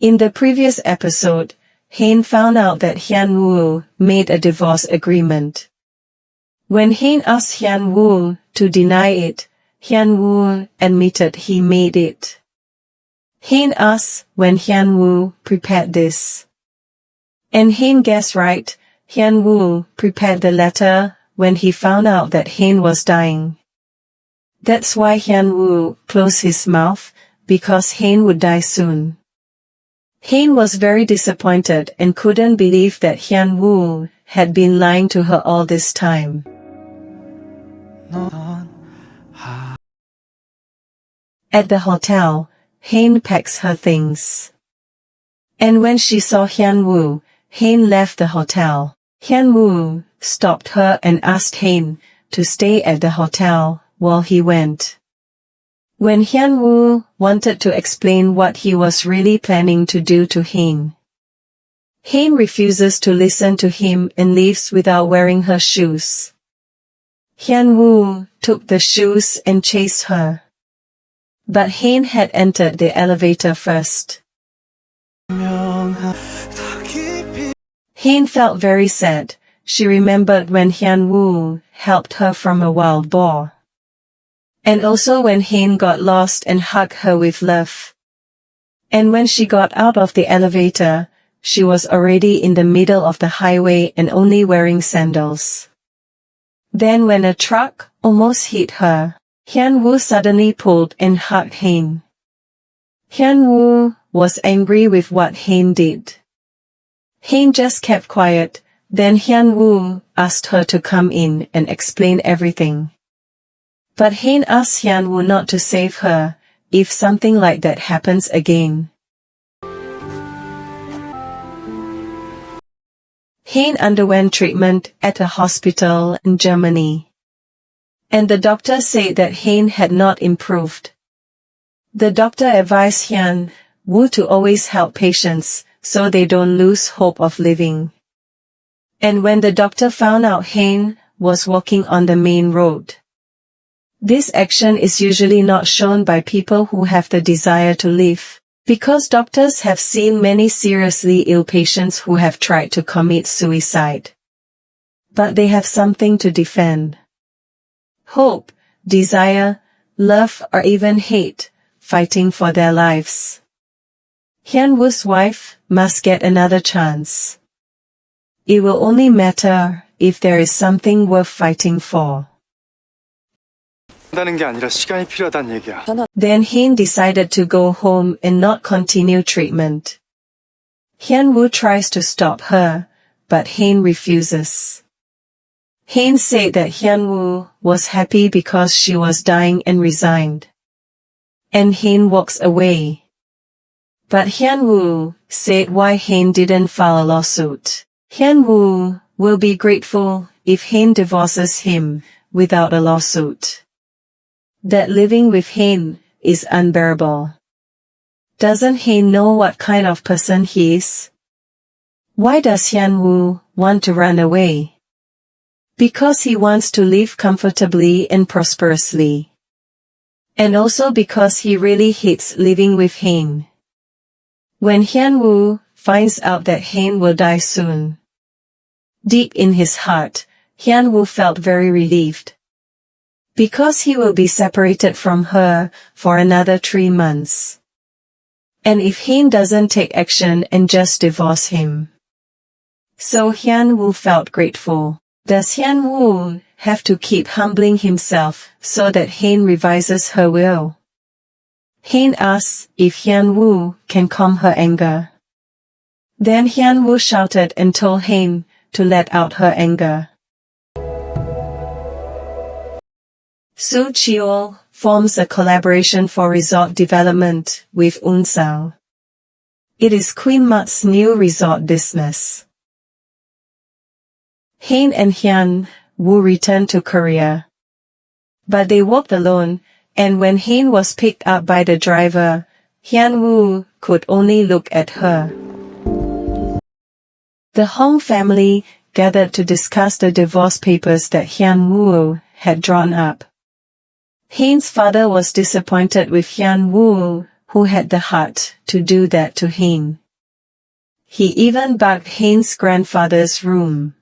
In the previous episode, Hain found out that Hyun Woo made a divorce agreement. When Hain asked Hyun Woo to deny it, Hyun Woo admitted he made it. Hain asked when Hyun Woo prepared this. And Hain guessed right, Hyun Woo prepared the letter when he found out that Hain was dying. That's why Hyun Woo closed his mouth, because Hain would die soon. Hain was very disappointed and couldn't believe that Hyun Woo had been lying to her all this time. At the hotel, Hain packs her things. And when she saw Hyun Woo, Hain left the hotel. Hyun Woo stopped her and asked Hain to stay at the hotel while he went. When Hyun Woo wanted to explain what he was really planning to do to Hain, Hain refuses to listen to him and leaves without wearing her shoes. Hyun Woo took the shoes and chased her. But Hain had entered the elevator first. Hain felt very sad. She remembered when Hyun Woo helped her from a wild boar. And also when Hain got lost and hugged her with love. And when she got out of the elevator, she was already in the middle of the highway and only wearing sandals. Then when a truck almost hit her, Hyun Woo suddenly pulled and hugged Hain. Hyun Woo was angry with what Hain did. Hain just kept quiet, then Hyun Woo asked her to come in and explain everything. But Hain asked Hyun Woo not to save her, if something like that happens again. Hain underwent treatment at a hospital in Germany. And the doctor said that Hain had not improved. The doctor advised Hyun Woo to always help patients, so they don't lose hope of living. And when the doctor found out Hain was walking on the main road, this action is usually not shown by people who have the desire to live, because doctors have seen many seriously ill patients who have tried to commit suicide. But they have something to defend. Hope, desire, love or even hate, fighting for their lives. Hyun Woo's wife must get another chance. It will only matter if there is something worth fighting for. Then Hain decided to go home and not continue treatment. Hyun Woo tries to stop her, but Hain refuses. Hain said that Hyun Woo was happy because she was dying and resigned. And Hain walks away. But Hyun Woo said why Hain didn't file a lawsuit. Hyun Woo will be grateful if Hain divorces him without a lawsuit. That living with Hain is unbearable. Doesn't Hain know what kind of person he is? Why does Hyun Woo want to run away? Because he wants to live comfortably and prosperously. And also because he really hates living with Hain. When Hyun Woo finds out that Hain will die soon, deep in his heart, Hyun Woo felt very relieved. Because he will be separated from her for another 3 months. And if Hain doesn't take action and just divorce him. So Hyun Woo felt grateful. Does Hyun Woo have to keep humbling himself so that Hain revises her will? Hain asks if Hyun Woo can calm her anger. Then Hyun Woo shouted and told Hain to let out her anger. Soo Cheol forms a collaboration for resort development with Unsang. It is Queen Mat's new resort business. Hain and Hyun Woo returned to Korea. But they walked alone, and when Hain was picked up by the driver, Hyun Woo could only look at her. The Hong family gathered to discuss the divorce papers that Hyun Woo had drawn up. Hain's father was disappointed with Hyun Woo, who had the heart to do that to Hain. He even bugged Hain's grandfather's room.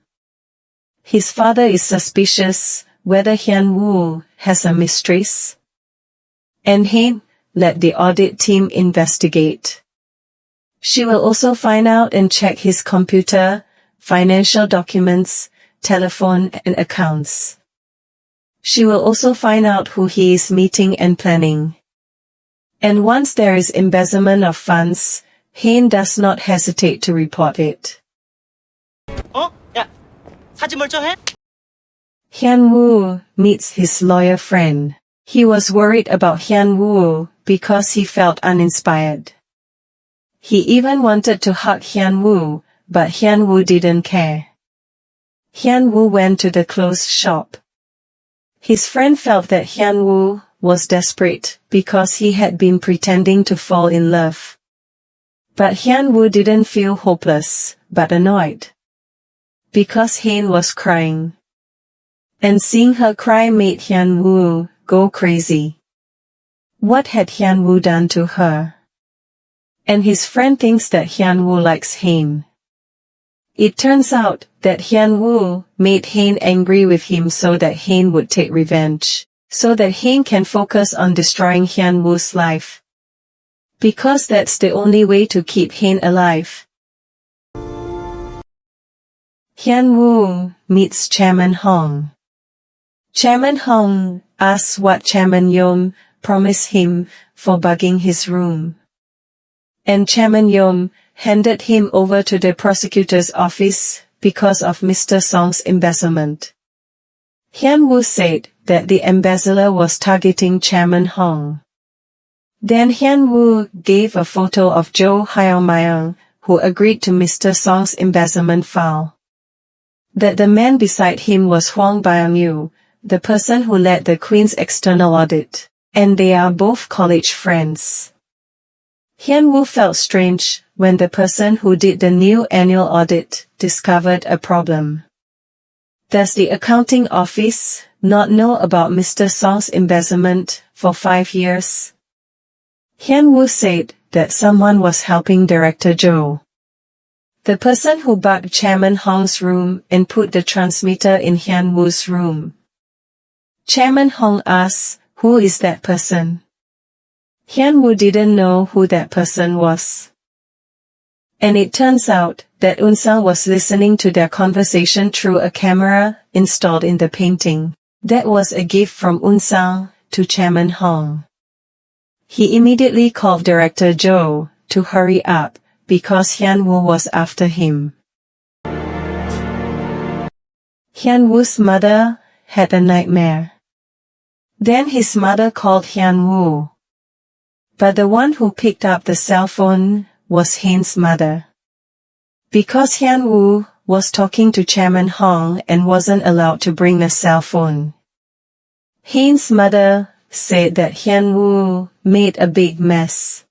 His father is suspicious whether Hyun Woo has a mistress. And Hain let the audit team investigate. She will also find out and check his computer, financial documents, telephone and accounts. She will also find out who he is meeting and planning. And once there is embezzlement of funds, Hain does not hesitate to report it. 야, 사진 멀쩡해? Hyun Woo meets his lawyer friend. He was worried about Hyun Woo because he felt uninspired. He even wanted to hug Hyun Woo, but Hyun Woo didn't care. Hyun Woo went to the clothes shop. His friend felt that Hyun Woo was desperate because he had been pretending to fall in love. But Hyun Woo didn't feel hopeless, but annoyed. Because Hain was crying. And seeing her cry made Hyun Woo go crazy. What had Hyun Woo done to her? And his friend thinks that Hyun Woo likes Hain. It turns out that Hyun Woo made Hain angry with him so that Hain would take revenge, so that Hain can focus on destroying Hyun Woo's life. Because that's the only way to keep Hain alive. Hyun Woo meets Chairman Hong. Chairman Hong asks what Chairman Yom promised him for bugging his room. And Chairman Yom handed him over to the prosecutor's office because of Mr. Song's embezzlement. Hyun Woo said that the embezzler was targeting Chairman Hong. Then Hyun Woo gave a photo of Jo Hyung-myung, who agreed to Mr. Song's embezzlement file. That the man beside him was Hwang Byung-yu, the person who led the Queen's external audit, and they are both college friends. Hyun Woo felt strange when the person who did the new annual audit discovered a problem. Does the accounting office not know about Mr. Song's embezzlement for 5 years? Hyun Woo said that someone was helping Director Jo. The person who bugged Chairman Hong's room and put the transmitter in Hyun Woo's room. Chairman Hong asked, who is that person? Hyun Woo didn't know who that person was. And it turns out that Unsang was listening to their conversation through a camera installed in the painting. That was a gift from Unsang to Chairman Hong. He immediately called Director Jo to hurry up because Hyun Woo was after him. Hyun Woo's mother had a nightmare. Then his mother called Hyun Woo. But the one who picked up the cell phone was Hain's mother. Because Hyun Woo was talking to Chairman Hong and wasn't allowed to bring a cell phone. Hain's mother said that Hyun Woo made a big mess.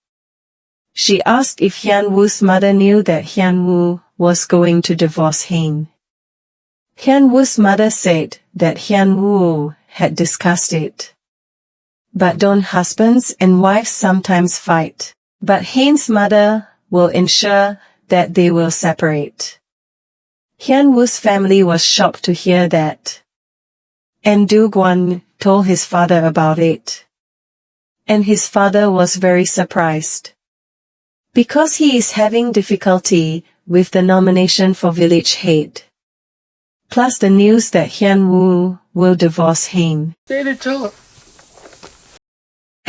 She asked if Hyun Woo's mother knew that Hyun Woo was going to divorce Hain. Hyun Woo's mother said that Hyun Woo had discussed it. But don't husbands and wives sometimes fight? But Hain's mother will ensure that they will separate. Hyun Woo's family was shocked to hear that. And Do Kwon told his father about it. And his father was very surprised. Because he is having difficulty with the nomination for village head. Plus the news that Hyun Woo will divorce Hain.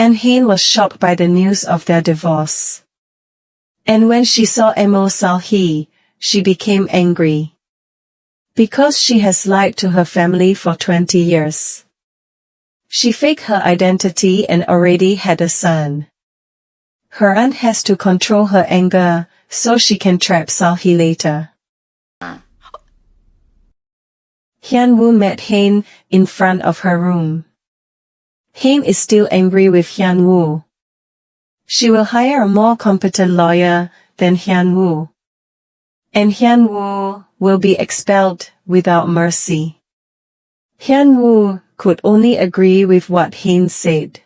And Hain was shocked by the news of their divorce. And when she saw Emo Sal-hee, she became angry. Because she has lied to her family for 20 years. She faked her identity and already had a son. Her aunt has to control her anger, so she can trap Sal-hee later. Hyun Woo met Hain in front of her room. Hain is still angry with Hyun Woo. She will hire a more competent lawyer than Hyun Woo. And Hyun Woo will be expelled without mercy. Hyun Woo could only agree with what Hein said.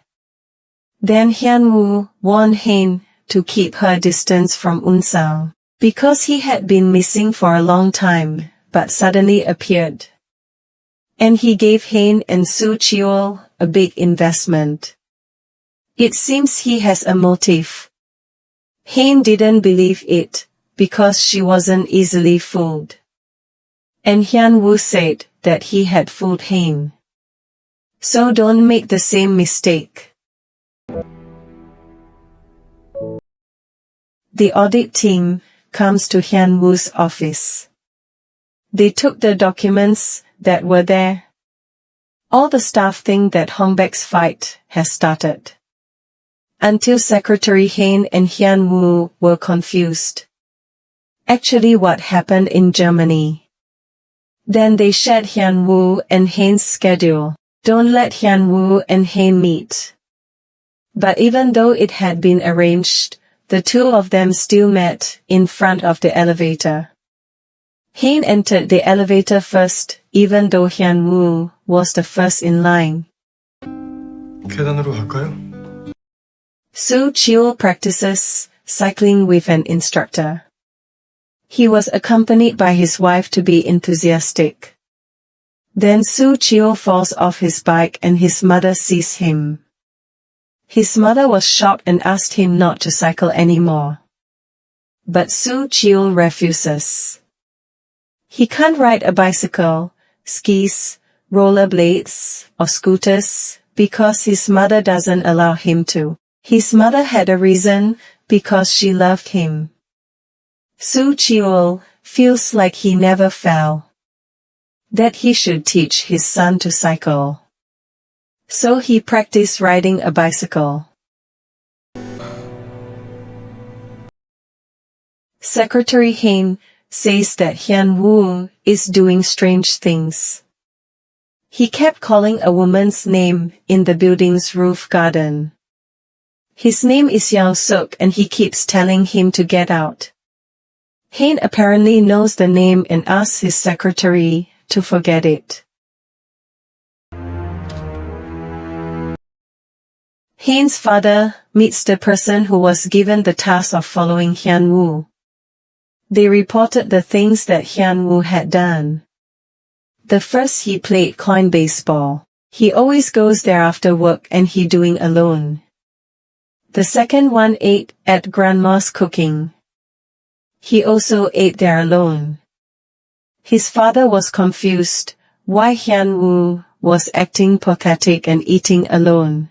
Then Hyun-woo warned Hein to keep her distance from Eun-sang, because he had been missing for a long time, but suddenly appeared. And he gave Hein and Soo Cheol a big investment. It seems he has a motive. Hein didn't believe it, because she wasn't easily fooled. And Hyun-woo said that he had fooled Hein. So don't make the same mistake. The audit team comes to Hyun-woo's office. They took the documents that were there. All the staff think that Hongbaek's fight has started. Until Secretary Hein and Hyun-woo were confused. Actually, what happened in Germany? Then they shared Hyun-woo and Hein's schedule. Don't let Hyun-woo and Hein meet. But even though it had been arranged, the two of them still met in front of the elevator. Hein entered the elevator first, even though Hyun-woo was the first in line. 계단으로 갈까요? Soo Cheol practices cycling with an instructor. He was accompanied by his wife to be enthusiastic. Then Soo Cheol falls off his bike and his mother sees him. His mother was shocked and asked him not to cycle anymore. But Soo Cheol refuses. He can't ride a bicycle, skis, rollerblades, or scooters, because his mother doesn't allow him to. His mother had a reason, because she loved him. Soo Cheol feels like he never fell. That he should teach his son to cycle. So he practiced riding a bicycle. Secretary Hein says that Hyun-woo is doing strange things. He kept calling a woman's name in the building's roof garden. His name is Yao-suk and he keeps telling him to get out. Hein apparently knows the name and asks his secretary to forget it. Hein's father meets the person who was given the task of following Hyun-woo. They reported the things that Hyun-woo had done. The first, he played coin baseball. He always goes there after work and he doing alone. The second one ate at grandma's cooking. He also ate there alone. His father was confused why Hyun-woo was acting pathetic and eating alone.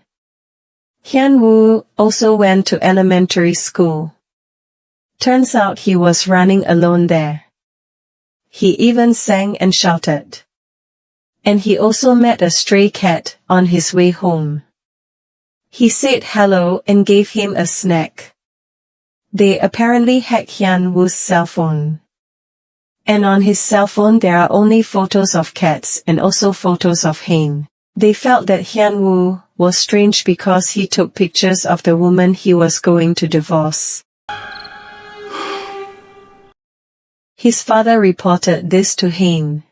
Hyun-woo also went to elementary school. Turns out he was running alone there. He even sang and shouted. And he also met a stray cat on his way home. He said hello and gave him a snack. They apparently hacked Hyun-woo's cell phone. And on his cell phone there are only photos of cats and also photos of Hein. They felt that Hyun-woo was strange because he took pictures of the woman he was going to divorce. His father reported this to Hein.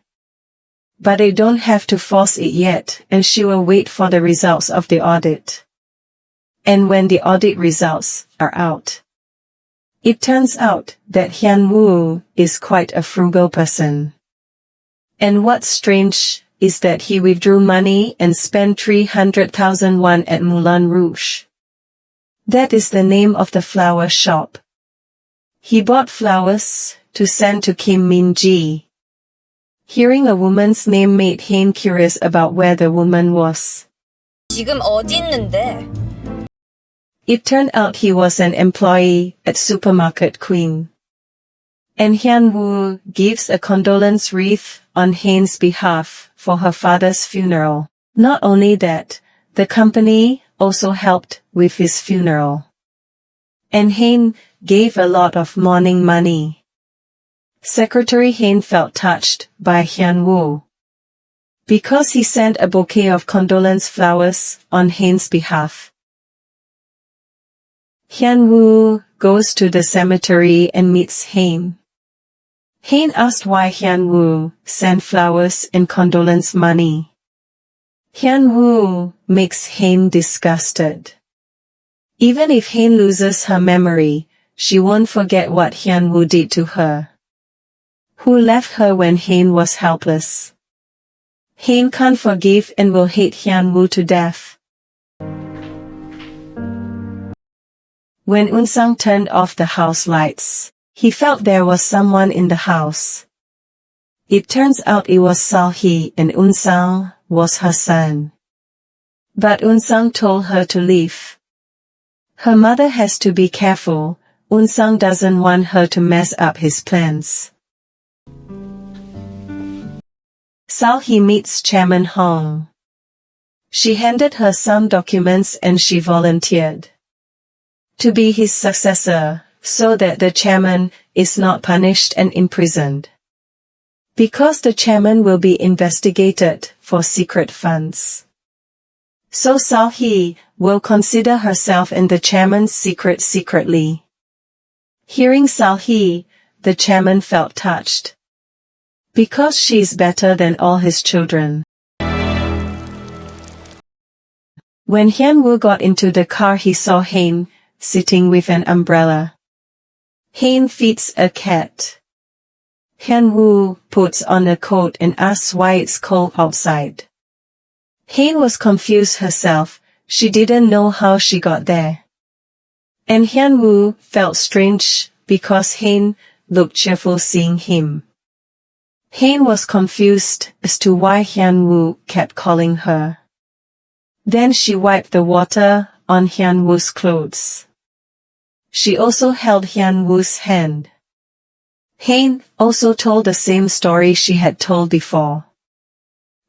But they don't have to force it yet, and she will wait for the results of the audit. And when the audit results are out, it turns out that Hyun-woo is quite a frugal person. And what's strange is that he withdrew money and spent 300,000 won at Moulin Rouge. That is the name of the flower shop. He bought flowers to send to Kim Min-ji. Hearing a woman's name made Hein curious about where the woman was. 지금 어디 있는데? It turned out he was an employee at Supermarket Queen. And Hyun-woo gives a condolence wreath on Hein's behalf for her father's funeral. Not only that, the company also helped with his funeral. And Hein gave a lot of mourning money. Secretary Hein felt touched by Hyun-woo. Because he sent a bouquet of condolence flowers on Hein's behalf. Hyun-woo goes to the cemetery and meets Hein. Hein asked why Hyun-woo sent flowers and condolence money. Hyun Woo makes Hain disgusted. Even if Hain loses her memory, she won't forget what Hyun Woo did to her. Who left her when Hain was helpless. Hain can't forgive and will hate Hyun Woo to death. When Unsang turned off the house lights, he felt there was someone in the house. It turns out it was Salhee and Unsang was her son. But Unsang told her to leave. Her mother has to be careful. Unsang doesn't want her to mess up his plans. Salhee meets Chairman Hong. She handed her some documents and she volunteered to be his successor, so that the chairman is not punished and imprisoned. Because the chairman will be investigated for secret funds. So Salhee will consider herself and the chairman's secret secretly. Hearing Salhee, the chairman felt touched. Because she is better than all his children. When Hyun Woo got into the car he saw Hain sitting with an umbrella. Hain feeds a cat. Hyun Woo puts on a coat and asks why it's cold outside. Hain was confused herself, she didn't know how she got there. And Hyun Woo felt strange, because Hain looked cheerful seeing him. Hain was confused as to why Hyun Woo kept calling her. Then she wiped the water on Hyun Woo's clothes. She also held Hyun Woo's hand. Hain also told the same story she had told before.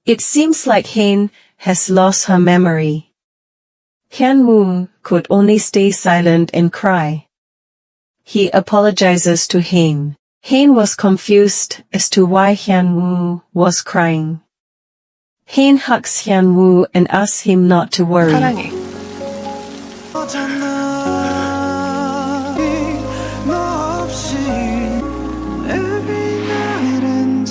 It seems like Hain has lost her memory. Hyun Woo could only stay silent and cry. He apologizes to Hain. Hain was confused as to why Hyun Woo was crying. Hain hugs Hyun Woo and asks him not to worry. 사랑해.